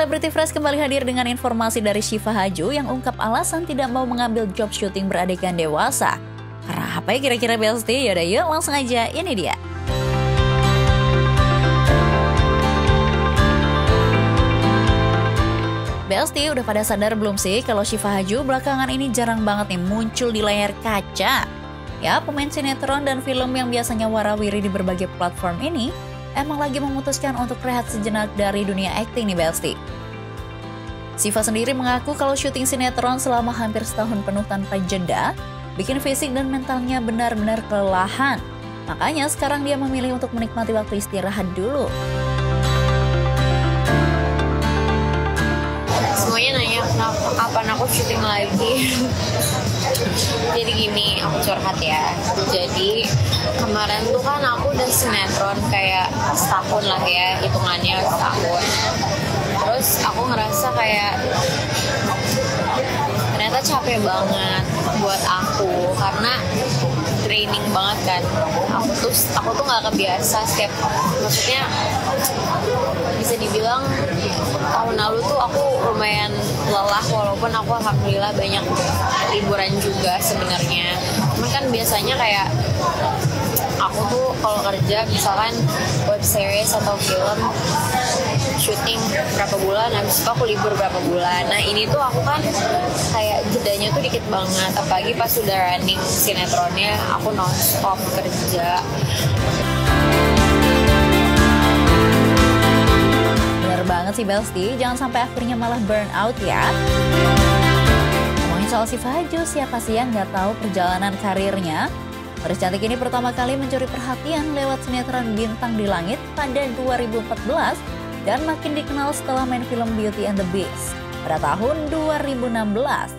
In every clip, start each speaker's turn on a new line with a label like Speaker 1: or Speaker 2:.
Speaker 1: Celebrity Fresh kembali hadir dengan informasi dari Syifa Haju yang ungkap alasan tidak mau mengambil job syuting beradegan dewasa. Karena apa ya kira-kira Besti? Yaudah yuk langsung aja, ini dia. Besti, udah pada sadar belum sih kalau Syifa Haju belakangan ini jarang banget nih muncul di layar kaca? Ya, pemain sinetron dan film yang biasanya warawiri di berbagai platform ini emang lagi memutuskan untuk rehat sejenak dari dunia akting nih Besti. Syifa sendiri mengaku kalau syuting sinetron selama hampir setahun penuh tanpa jeda, bikin fisik dan mentalnya benar-benar kelelahan. Makanya sekarang dia memilih untuk menikmati waktu istirahat dulu.
Speaker 2: Semuanya nanya kapan aku syuting lagi. Jadi gini, aku curhat ya. Jadi kemarin tuh kan aku udah sinetron kayak setahun lah ya, hitungannya setahun. Terus aku ngerasa kayak ternyata capek banget buat aku karena training banget kan. Aku tuh nggak kebiasa maksudnya bisa dibilang tahun lalu tuh aku lumayan lelah walaupun aku alhamdulillah banyak liburan juga sebenarnya. Cuman kan biasanya kayak aku tuh kalau kerja misalkan web series atau film syuting berapa bulan, habis itu aku libur berapa bulan. Nah ini tuh aku kan kayak jedanya tuh dikit banget, apalagi pas sudah running sinetronnya aku non-stop kerja.
Speaker 1: Bener banget sih Besti, jangan sampai akhirnya malah burn out ya. Ngomongin soal Syifa Haju, siapa sih yang nggak tahu perjalanan karirnya? Artis cantik ini pertama kali mencuri perhatian lewat sinetron Bintang di Langit pada 2014 dan makin dikenal setelah main film Beauty and the Beast pada tahun 2016.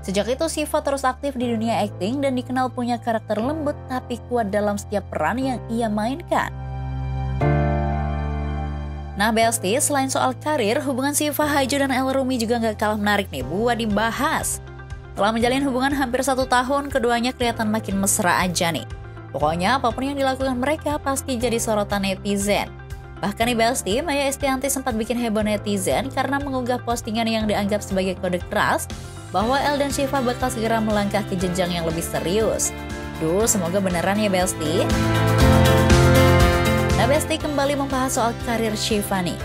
Speaker 1: Sejak itu Syifa terus aktif di dunia akting dan dikenal punya karakter lembut tapi kuat dalam setiap peran yang ia mainkan. Nah Besti, selain soal karir, hubungan Syifa Haju dan El Rumi juga gak kalah menarik nih buat dibahas. Setelah menjalin hubungan hampir 1 tahun, keduanya kelihatan makin mesra aja nih. Pokoknya apapun yang dilakukan mereka pasti jadi sorotan netizen. Bahkan nih Besti, Maya Estianty sempat bikin heboh netizen karena mengunggah postingan yang dianggap sebagai kode keras bahwa El dan Syifa bakal segera melangkah ke jenjang yang lebih serius. Duh, semoga beneran ya Besti. Nah Besti kembali membahas soal karir Syifa nih.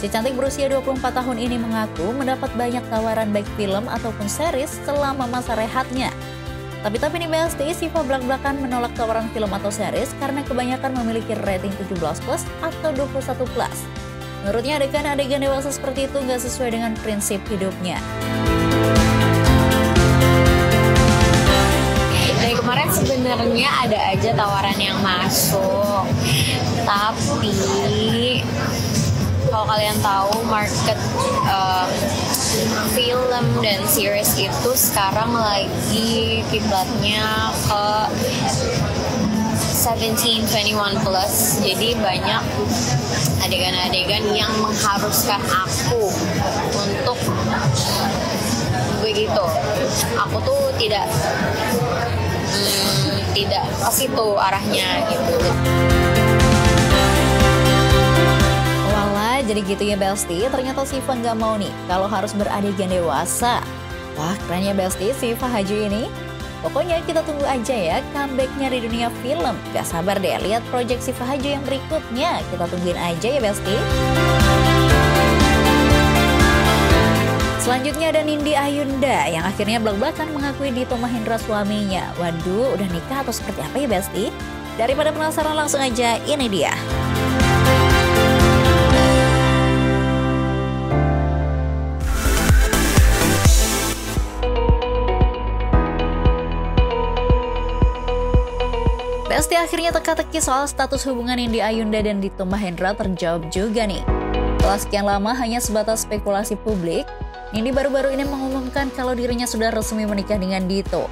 Speaker 1: Si cantik berusia 24 tahun ini mengaku mendapat banyak tawaran baik film ataupun series selama masa rehatnya. Tapi nih Besti, Syifa belak-belakan menolak tawaran film atau series karena kebanyakan memiliki rating 17+ atau 21+. Menurutnya adegan-adegan dewasa seperti itu nggak sesuai dengan prinsip hidupnya.
Speaker 2: Dari kemarin sebenarnya ada aja tawaran yang masuk, tapi kalau kalian tahu market film dan series itu sekarang lagi kiblatnya ke 17-21+, jadi banyak adegan-adegan yang mengharuskan aku untuk begitu. Aku tuh tidak ke situ arahnya gitu.
Speaker 1: Jadi gitu ya Besti, ternyata Syifa nggak mau nih kalau harus beradegan dewasa. Wah keren ya Besti, Syifa Haju ini. Pokoknya kita tunggu aja ya comebacknya di dunia film. Gak sabar deh lihat project Syifa Haju yang berikutnya. Kita tungguin aja ya Besti. Selanjutnya ada Nindi Ayunda yang akhirnya belak-belakan mengakui Dito Mahendra suaminya. Waduh, udah nikah atau seperti apa ya Besti? Daripada penasaran langsung aja, ini dia. Besti akhirnya teka-teki soal status hubungan Nindi Ayunda dan Dito Mahendra terjawab juga nih. Setelah sekian lama hanya sebatas spekulasi publik, Nindi baru-baru ini mengumumkan kalau dirinya sudah resmi menikah dengan Dito.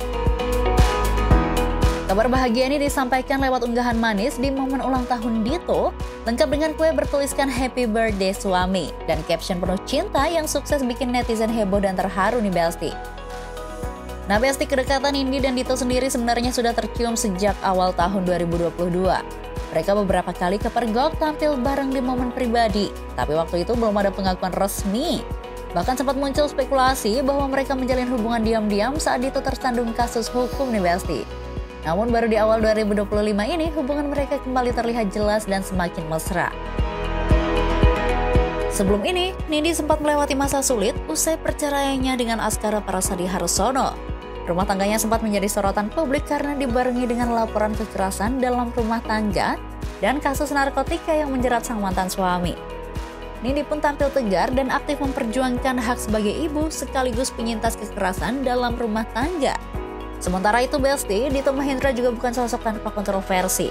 Speaker 1: Kabar bahagia ini disampaikan lewat unggahan manis di momen ulang tahun Dito, lengkap dengan kue bertuliskan Happy Birthday Suami, dan caption penuh cinta yang sukses bikin netizen heboh dan terharu nih Besti. Nah Besti, kedekatan Nindi dan Dito sendiri sebenarnya sudah tercium sejak awal tahun 2022. Mereka beberapa kali kepergok tampil bareng di momen pribadi, tapi waktu itu belum ada pengakuan resmi. Bahkan sempat muncul spekulasi bahwa mereka menjalin hubungan diam-diam saat itu tersandung kasus hukum nih Besti. Namun baru di awal 2025 ini hubungan mereka kembali terlihat jelas dan semakin mesra. Sebelum ini, Nindi sempat melewati masa sulit usai perceraiannya dengan Askara Parasadi Harsono. Rumah tangganya sempat menjadi sorotan publik karena dibarengi dengan laporan kekerasan dalam rumah tangga dan kasus narkotika yang menjerat sang mantan suami. Nindi pun tampil tegar dan aktif memperjuangkan hak sebagai ibu sekaligus penyintas kekerasan dalam rumah tangga. Sementara itu Besti, Dito Mahendra juga bukan sosok tanpa kontroversi.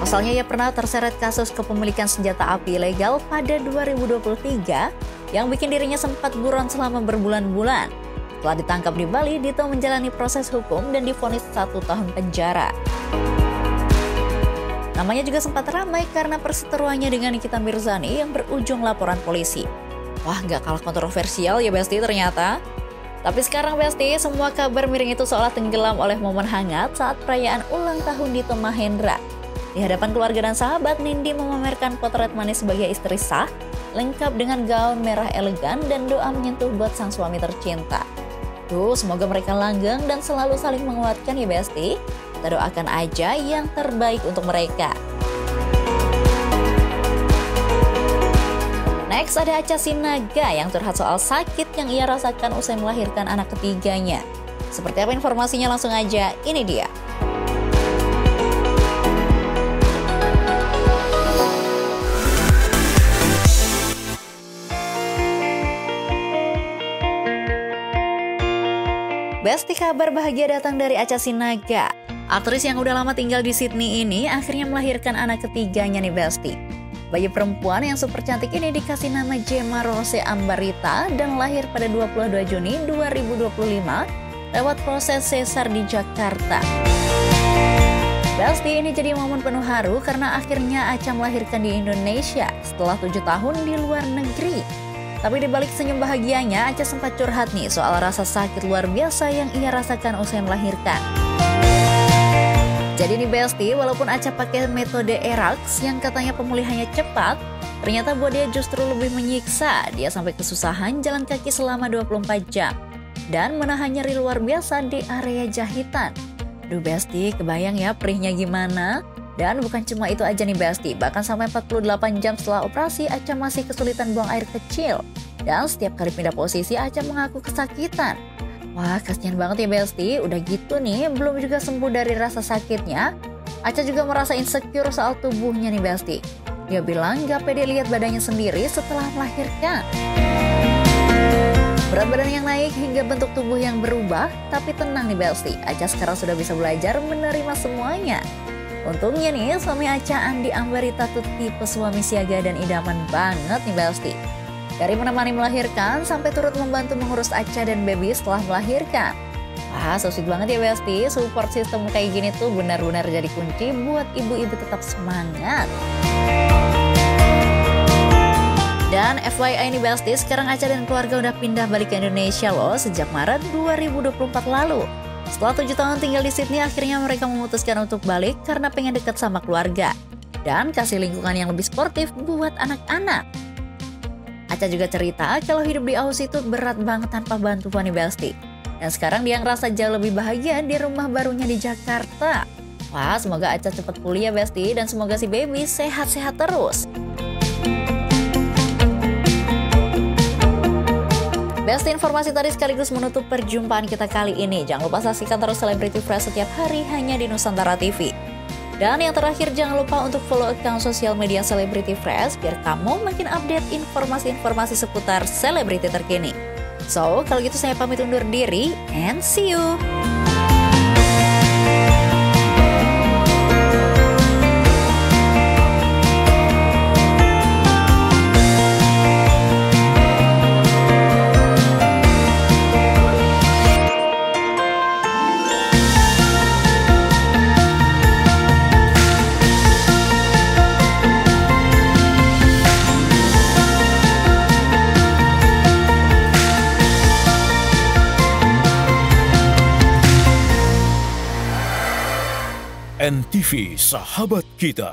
Speaker 1: Pasalnya ia pernah terseret kasus kepemilikan senjata api ilegal pada 2023 yang bikin dirinya sempat buron selama berbulan-bulan. Setelah ditangkap di Bali, Dito menjalani proses hukum dan divonis 1 tahun penjara. Namanya juga sempat ramai karena perseteruannya dengan Nikita Mirzani yang berujung laporan polisi. Wah, gak kalah kontroversial ya Besti ternyata. Tapi sekarang Besti, semua kabar miring itu seolah tenggelam oleh momen hangat saat perayaan ulang tahun Dito Mahendra. Di hadapan keluarga dan sahabat, Nindi memamerkan potret manis sebagai istri sah, lengkap dengan gaun merah elegan dan doa menyentuh buat sang suami tercinta. Semoga mereka langgeng dan selalu saling menguatkan ya Besti. Kita doakan aja yang terbaik untuk mereka. Next ada Acha Sinaga yang curhat soal sakit yang ia rasakan usai melahirkan anak ketiganya. Seperti apa informasinya, langsung aja, ini dia. Besti, kabar bahagia datang dari Acha Sinaga. Aktris yang udah lama tinggal di Sydney ini akhirnya melahirkan anak ketiganya nih Besti. Bayi perempuan yang super cantik ini dikasih nama Gemma Rose Ambarita dan lahir pada 22 Juni 2025 lewat proses sesar di Jakarta. Besti, ini jadi momen penuh haru karena akhirnya Acha melahirkan di Indonesia setelah 7 tahun di luar negeri. Tapi dibalik senyum bahagianya, Acha sempat curhat nih soal rasa sakit luar biasa yang ia rasakan usai melahirkan. Jadi nih Besti, walaupun Acha pakai metode ERAX yang katanya pemulihannya cepat, ternyata buat dia justru lebih menyiksa. Dia sampai kesusahan jalan kaki selama 24 jam dan menahan nyeri luar biasa di area jahitan. Duh Besti, kebayang ya perihnya gimana? Dan bukan cuma itu aja nih Besti, bahkan sampai 48 jam setelah operasi Acha masih kesulitan buang air kecil. Dan setiap kali pindah posisi Acha mengaku kesakitan. Wah, kasihan banget ya Besti, udah gitu nih belum juga sembuh dari rasa sakitnya. Acha juga merasa insecure soal tubuhnya nih Besti. Dia bilang gak pede lihat badannya sendiri setelah melahirkan. Berat badan yang naik hingga bentuk tubuh yang berubah, tapi tenang nih Besti, Acha sekarang sudah bisa belajar menerima semuanya. Untungnya nih, suami Acha, Andi Ambarita, tuh tipe suami siaga dan idaman banget nih Besti. Dari menemani melahirkan sampai turut membantu mengurus Acha dan baby setelah melahirkan. Wah, so sweet banget ya Besti, support system kayak gini tuh benar-benar jadi kunci buat ibu-ibu tetap semangat. Dan FYI nih Besti, sekarang Acha dan keluarga udah pindah balik ke Indonesia loh sejak Maret 2024 lalu. Setelah 7 tahun tinggal di Sydney, akhirnya mereka memutuskan untuk balik karena pengen dekat sama keluarga dan kasih lingkungan yang lebih sportif buat anak-anak. Acha juga cerita kalau hidup di Aussie itu berat banget tanpa bantuan nih Besti. Dan sekarang dia ngerasa jauh lebih bahagia di rumah barunya di Jakarta. Wah, semoga Acha cepat pulih ya Besti dan semoga si baby sehat-sehat terus. Besti, informasi tadi sekaligus menutup perjumpaan kita kali ini. Jangan lupa saksikan terus Celebrity Fresh setiap hari hanya di Nusantara TV. Dan yang terakhir, jangan lupa untuk follow account sosial media Celebrity Fresh biar kamu makin update informasi-informasi seputar selebriti terkini. So, kalau gitu saya pamit undur diri and see you!
Speaker 3: NTV Sahabat Kita.